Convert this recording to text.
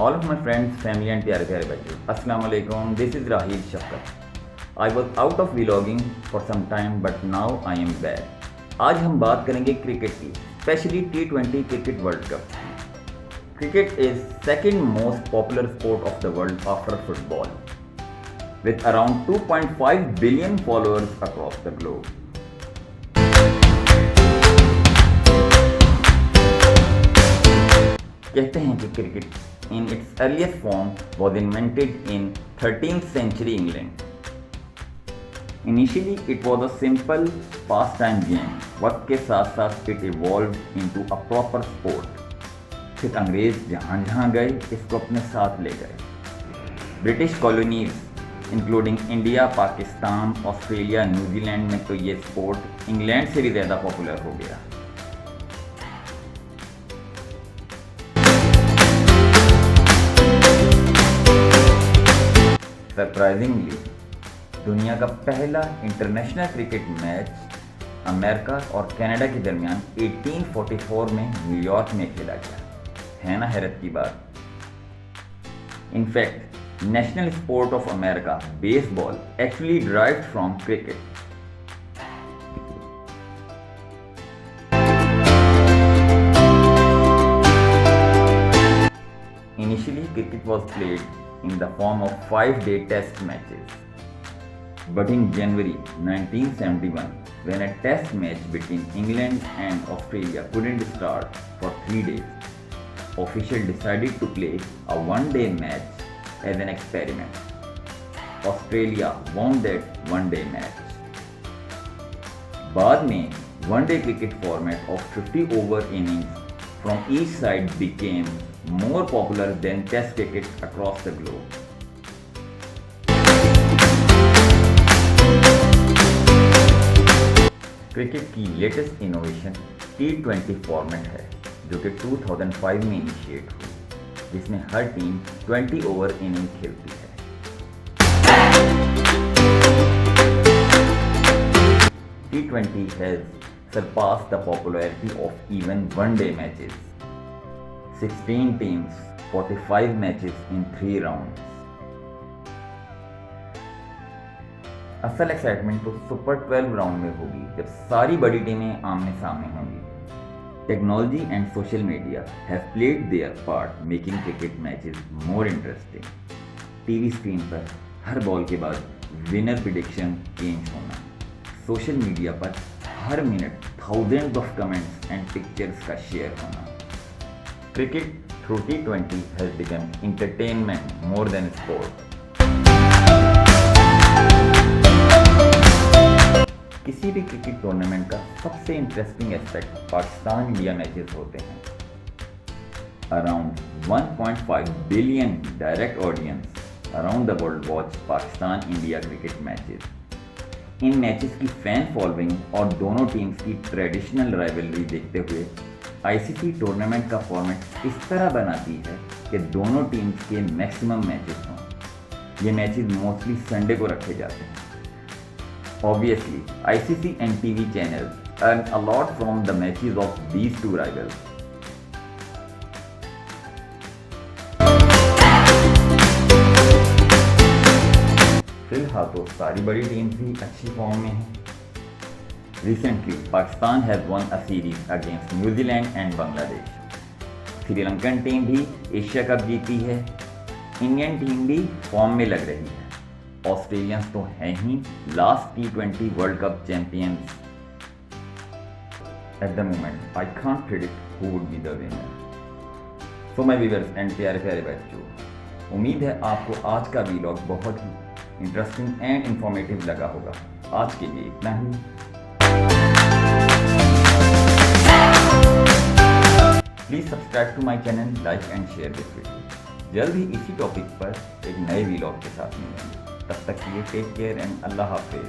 All of my friends, family and प्यारे प्यारे बच्चों, अस्सलाम वालेकुम. This is Rahil Shafkat. I was out of vlogging for some time but now I am back. आज हम बात करेंगे क्रिकेट की, specially T20 cricket world cup. Cricket is second most popular sport of the world after football, with around 2.5 billion followers across the globe. कहते हैं कि cricket in its earliest form was invented in 13th century England. Initially it was a simple pastime game. वक्त के साथ साथ it evolved into a proper sport. फिर अंग्रेज जहाँ जहाँ गए इसको अपने साथ ले गए. British colonies including India, Pakistan, Australia, New Zealand में तो ये स्पोर्ट इंग्लैंड से भी ज़्यादा पॉपुलर हो गया. सरप्राइजिंगली दुनिया का पहला इंटरनेशनल क्रिकेट मैच अमेरिका और कनाडा के दरमियान 1844 में न्यूयॉर्क में खेला गया. है ना हैरत की बात. In fact national sport of America baseball actually derived from cricket. Initially cricket was played in the form of 5-day test matches. But in January 1971, when a test match between England and Australia couldn't start for 3 days, officials decided to play a one-day match as an experiment. Australia won that one-day match. बाद में one-day cricket format of 50 over innings from each side became more popular than test cricket across the globe. Cricket की latest innovation T20 format है जो कि 2005 में initiate हुई, जिसमें हर team 20 over inning खेलती है. T20 has surpassed the popularity of even one-day matches. 16 teams, 45 matches in 3 rounds. असल एक्साइटमेंट तो सुपर 12 राउंड में होगी जब सारी बड़ी टीमें आमने सामने होंगी. Technology and social media have played their part making cricket matches more interesting. TV screen पर हर बॉल के बाद विनर प्रेडिक्शन चेंज होना, सोशल मीडिया पर हर minute thousands of comments and pictures का शेयर होना. Cricket through T20 has become entertainment more than sport. किसी भी क्रिकेट टूर्नामेंट का सबसे interesting aspect Pakistan India matches होते हैं. Around 1.5 billion direct audience around the world watch Pakistan India cricket matches. In matches की fan following और दोनों टीम्स की ट्रेडिशनल राइवलरी देखते हुए आईसीसी टूर्नामेंट का फॉर्मेट इस तरह बनाती है कि दोनों टीम्स के मैक्सिमम मैचेस हों. ये मैचेस मोस्टली संडे को रखे जाते हैं. Obviously ICC and TV channels earn a lot from the matches of these two rivals. फिलहाल तो सारी बड़ी टीम्स भी अच्छी फॉर्म में हैं. Recently, Pakistan has won a series against New Zealand and Bangladesh. Sri Lankan team भी एशिया कप जीती है. इंडियन टीम भी फॉर्म में लग रही है. ऑस्ट्रेलियंस तो हैं ही last T20 world cup champions. At the moment I can't predict who would be the winner. So my viewers and प्यारे प्यारे बच्चों, उम्मीद है आपको आज का वीलॉग बहुत ही इंटरेस्टिंग एंड इंफॉर्मेटिव लगा होगा. आज के लिए इतना ही. Please subscribe to my channel, like and share this video. जल्द ही इसी टॉपिक पर एक नए वीलॉग के साथ मिलेंगे. तब तक के लिए टेक केयर एंड अल्लाह हाफिज.